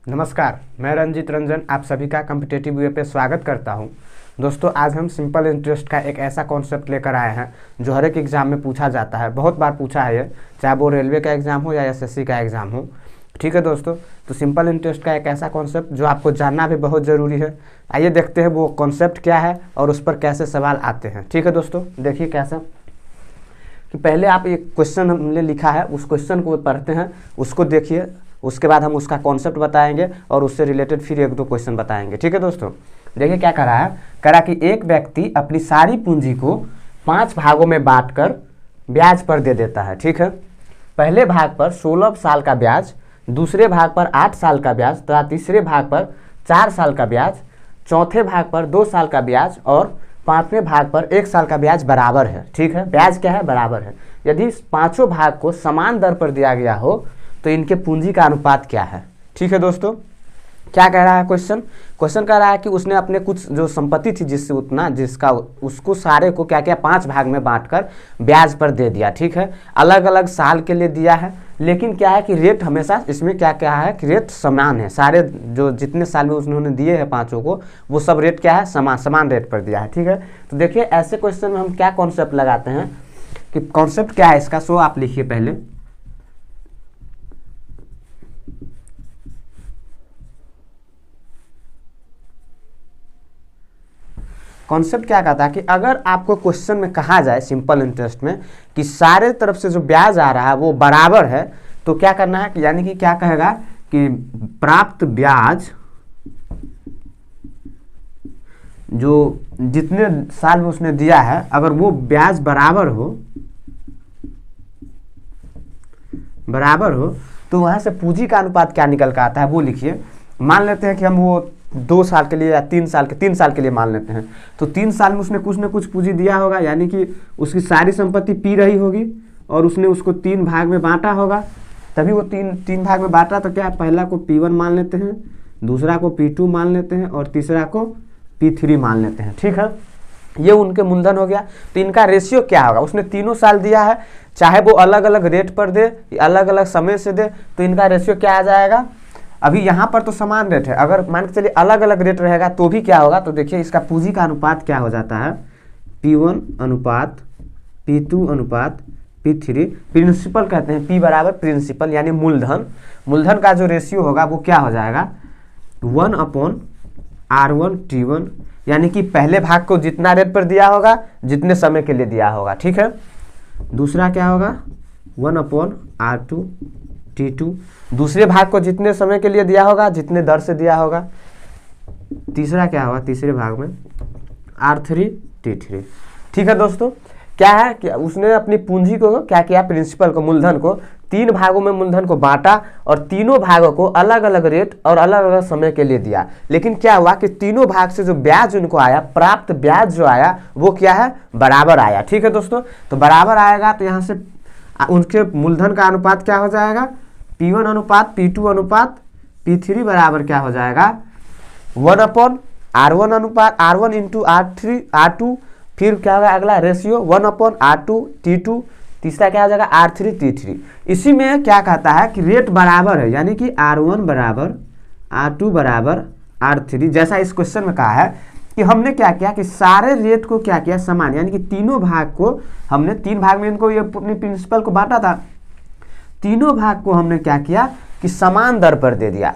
नमस्कार, मैं रंजित रंजन आप सभी का कॉम्पिटिटिव वे पे स्वागत करता हूं। दोस्तों, आज हम सिंपल इंटरेस्ट का एक ऐसा कॉन्सेप्ट लेकर आए हैं जो हर एक एग्ज़ाम में पूछा जाता है। बहुत बार पूछा है ये, चाहे वो रेलवे का एग्ज़ाम हो या एसएससी का एग्ज़ाम हो। ठीक है दोस्तों, तो सिंपल इंटरेस्ट का एक ऐसा कॉन्सेप्ट जो आपको जानना भी बहुत ज़रूरी है। आइए देखते हैं वो कॉन्सेप्ट क्या है और उस पर कैसे सवाल आते हैं। ठीक है दोस्तों, देखिए कैसा कि पहले आप एक क्वेश्चन हमने लिखा है, उस क्वेश्चन को पढ़ते हैं, उसको देखिए, उसके बाद हम उसका कॉन्सेप्ट बताएंगे और उससे रिलेटेड फिर एक दो क्वेश्चन बताएंगे। ठीक है दोस्तों, देखिए क्या करा है। करा कि एक व्यक्ति अपनी सारी पूंजी को 5 भागों में बांटकर ब्याज पर दे देता है। ठीक है, पहले भाग पर 16 साल का ब्याज, दूसरे भाग पर 8 साल का ब्याज तथा तीसरे भाग पर 4 साल का ब्याज, चौथे भाग पर 2 साल का ब्याज और 5वें भाग पर 1 साल का ब्याज बराबर है। ठीक है, ब्याज क्या है? बराबर है। यदि पांचों भाग को समान दर पर दिया गया हो तो इनके पूंजी का अनुपात क्या है? ठीक है दोस्तों, क्या कह रहा है क्वेश्चन? क्वेश्चन कह रहा है कि उसने अपने कुछ जो संपत्ति थी जिससे उतना जिसका उसको सारे को क्या किया, 5 भाग में बांटकर ब्याज पर दे दिया। ठीक है, अलग अलग साल के लिए दिया है, लेकिन क्या है कि रेट हमेशा इसमें क्या क्या है कि रेट समान है। सारे जो जितने साल में उन्होंने दिए हैं पाँचों को, वो सब रेट क्या है, समान रेट पर दिया है। ठीक है, तो देखिए ऐसे क्वेश्चन में हम क्या कॉन्सेप्ट लगाते हैं कि कॉन्सेप्ट क्या है इसका, सो आप लिखिए पहले। कॉन्सेप्ट क्या कहता है कि अगर आपको क्वेश्चन में कहा जाए सिंपल इंटरेस्ट में कि सारे तरफ से जो ब्याज आ रहा है वो बराबर है, तो क्या करना है कि यानी कि क्या कहेगा कि प्राप्त ब्याज जो जितने साल में उसने दिया है, अगर वो ब्याज बराबर हो तो वहां से पूंजी का अनुपात क्या निकल कर आता है वो लिखिए। मान लेते हैं कि हम वो 2 साल के लिए या 3 साल के लिए मान लेते हैं, तो 3 साल में उसने कुछ ना कुछ पूंजी दिया होगा, यानी कि उसकी सारी संपत्ति पी रही होगी और उसने उसको 3 भाग में बांटा होगा। तभी वो तीन भाग में बांटा, तो क्या पहला को P1 मान लेते हैं, दूसरा को P2 मान लेते हैं और तीसरा को P3 मान लेते हैं। ठीक है, ये उनके मूलधन हो गया। तो इनका रेशियो क्या होगा? उसने तीनों साल दिया है, चाहे वो अलग अलग रेट पर दे, अलग अलग समय से दे, तो इनका रेशियो क्या आ जाएगा? अभी यहाँ पर तो समान रेट है, अगर मान के चलिए अलग अलग रेट रहेगा तो भी क्या होगा, तो देखिए इसका पूंजी का अनुपात क्या हो जाता है, P1 अनुपात P2 अनुपात P3। प्रिंसिपल कहते हैं, P बराबर प्रिंसिपल यानी मूलधन का जो रेशियो होगा वो क्या हो जाएगा, 1/R1T1, यानी कि पहले भाग को जितना रेट पर दिया होगा, जितने समय के लिए दिया होगा। ठीक है, दूसरा क्या होगा, 1/R2T2, दूसरे भाग को जितने समय के लिए दिया होगा, जितने दर से दिया होगा। तीसरा क्या होगा, तीसरे भाग में R3T3। ठीक है दोस्तों, क्या है कि उसने अपनी पूंजी को क्या किया, प्रिंसिपल को, मूलधन को 3 भागों में मूलधन को बांटा और तीनों भागों को अलग अलग रेट और अलग अलग समय के लिए दिया। लेकिन क्या हुआ कि तीनों भाग से जो ब्याज उनको आया, प्राप्त ब्याज जो आया वो क्या है, बराबर आया। ठीक है दोस्तों, तो बराबर आएगा तो यहाँ से उनके मूलधन का अनुपात क्या हो जाएगा, P1 अनुपात P2 अनुपात P3 बराबर क्या हो जाएगा, 1/R1 अनुपात R1 इंटू R2, फिर क्या होगा अगला रेशियो 1/R2T2, तीसरा क्या हो जाएगा R3T3। इसी में क्या कहता है कि रेट बराबर है, यानी कि R1 बराबर R2 बराबर R3। जैसा इस क्वेश्चन में कहा है कि हमने क्या किया कि सारे रेट को क्या किया, समान, यानी कि तीनों भाग को हमने 3 भाग में इनको ये अपनी प्रिंसिपल को बांटा था, तीनों भाग को हमने क्या किया कि समान दर पर दे दिया।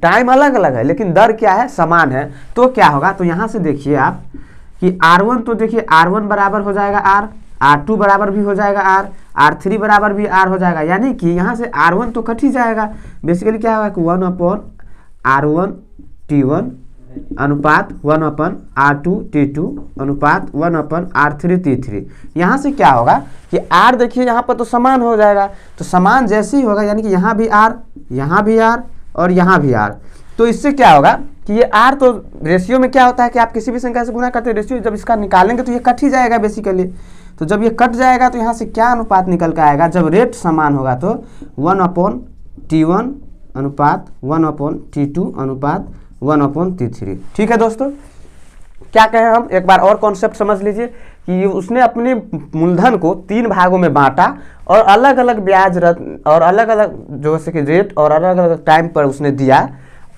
टाइम अलग अलग है लेकिन दर क्या है, समान है। तो क्या होगा, तो यहाँ से देखिए आप कि R1, तो देखिए R1 बराबर हो जाएगा R, R2 बराबर भी हो जाएगा R, R3 बराबर भी R हो जाएगा, यानी कि यहाँ से R1 तो कट ही जाएगा। बेसिकली क्या होगा कि 1/R1T1 अनुपात 1/R2T2 अनुपात 1/R3T3। यहाँ से क्या होगा कि R देखिए यहाँ पर तो समान हो जाएगा, तो समान जैसे ही होगा यानी कि यहाँ भी R, यहाँ भी R और यहाँ भी R, तो इससे क्या होगा कि ये R तो रेशियो में क्या होता है कि आप किसी भी संख्या से गुना करते हैं, रेशियो जब इसका निकालेंगे तो ये कट ही जाएगा बेसिकली। तो जब ये कट जाएगा तो यहाँ से क्या अनुपात निकल कर आएगा, जब रेट समान होगा तो 1/T1 अनुपात 1/T2 अनुपात 1/T3। ठीक है दोस्तों, क्या कहें हम, एक बार और कॉन्सेप्ट समझ लीजिए कि उसने अपने मूलधन को 3 भागों में बांटा और अलग अलग ब्याज और अलग अलग जो से कि रेट और अलग अलग टाइम पर उसने दिया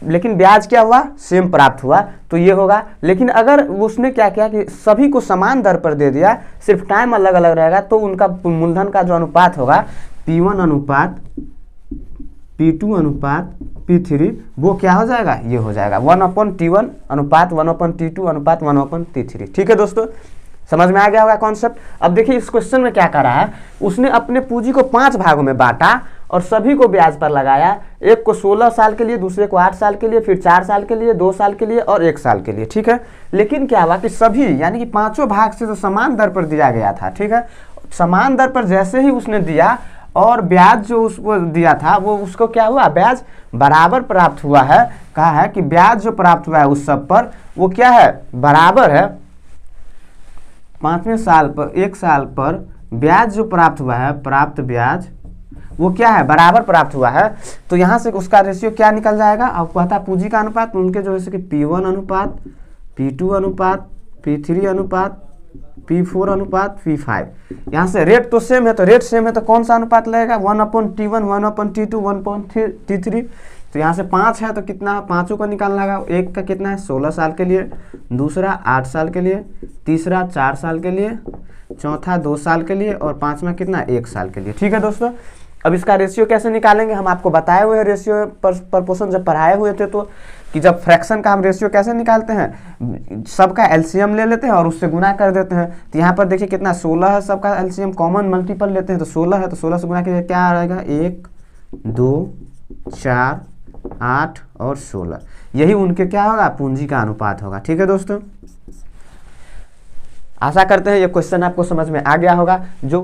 लेकिन ब्याज क्या हुआ, सेम प्राप्त हुआ, तो ये होगा। लेकिन अगर उसने क्या किया कि सभी को समान दर पर दे दिया, सिर्फ टाइम अलग अलग रहेगा, तो उनका मूलधन का जो अनुपात होगा P1 अनुपात P2 अनुपात P3, वो क्या हो जाएगा, ये हो जाएगा 1/T1 अनुपात 1/T2 अनुपात 1/T3। ठीक है दोस्तों, समझ में आ गया होगा कॉन्सेप्ट। अब देखिए इस क्वेश्चन में क्या कर रहा है, उसने अपने पूंजी को 5 भागों में बांटा और सभी को ब्याज पर लगाया। एक को 16 साल के लिए, दूसरे को 8 साल के लिए, फिर 4 साल के लिए, 2 साल के लिए और 1 साल के लिए। ठीक है, लेकिन क्या हुआ कि सभी यानी कि पांचों भाग से तो समान दर पर दिया गया था। ठीक है, समान दर पर जैसे ही उसने दिया और ब्याज जो उसको दिया था वो उसको क्या हुआ, ब्याज बराबर प्राप्त हुआ है। कहा है कि ब्याज जो प्राप्त हुआ है उस सब पर वो क्या है, बराबर है। 5वें साल पर, 1 साल पर ब्याज जो प्राप्त हुआ है, प्राप्त ब्याज वो क्या है, बराबर प्राप्त हुआ है। तो यहाँ से उसका रेशियो क्या निकल जाएगा, आपको पता है पूंजी का अनुपात, उनके जो है कि P1 अनुपात P2 अनुपात P3 अनुपात P4 अनुपात P5। यहाँ से रेट तो सेम है, तो रेट सेम है तो कौन सा अनुपात लगेगा, 1/T1 1/T2 1/T3। तो यहाँ से 5 है तो कितना, पाँचों को निकालना होगा। एक का कितना है 16 साल के लिए, दूसरा 8 साल के लिए, तीसरा 4 साल के लिए, चौथा 2 साल के लिए और पांचवा कितना 1 साल के लिए। ठीक है दोस्तों, अब इसका रेशियो कैसे निकालेंगे, हम आपको बताए हुए रेशियो प्रपोर्शन जब पढ़ाए हुए थे, तो कि जब फ्रैक्शन का हम रेशियो कैसे निकालते हैं, सबका एलसीएम ले लेते हैं और उससे गुना कर देते हैं। तो यहाँ पर देखिए कितना 16 है, सबका एलसीएम कॉमन मल्टीपल लेते हैं तो 16 है, तो 16 से गुना कीजिए क्या आएगा 1 2 4 8 और 16। यही उनके क्या होगा, पूंजी का अनुपात होगा। ठीक है दोस्तों, आशा करते हैं ये क्वेश्चन आपको समझ में आ गया होगा। जो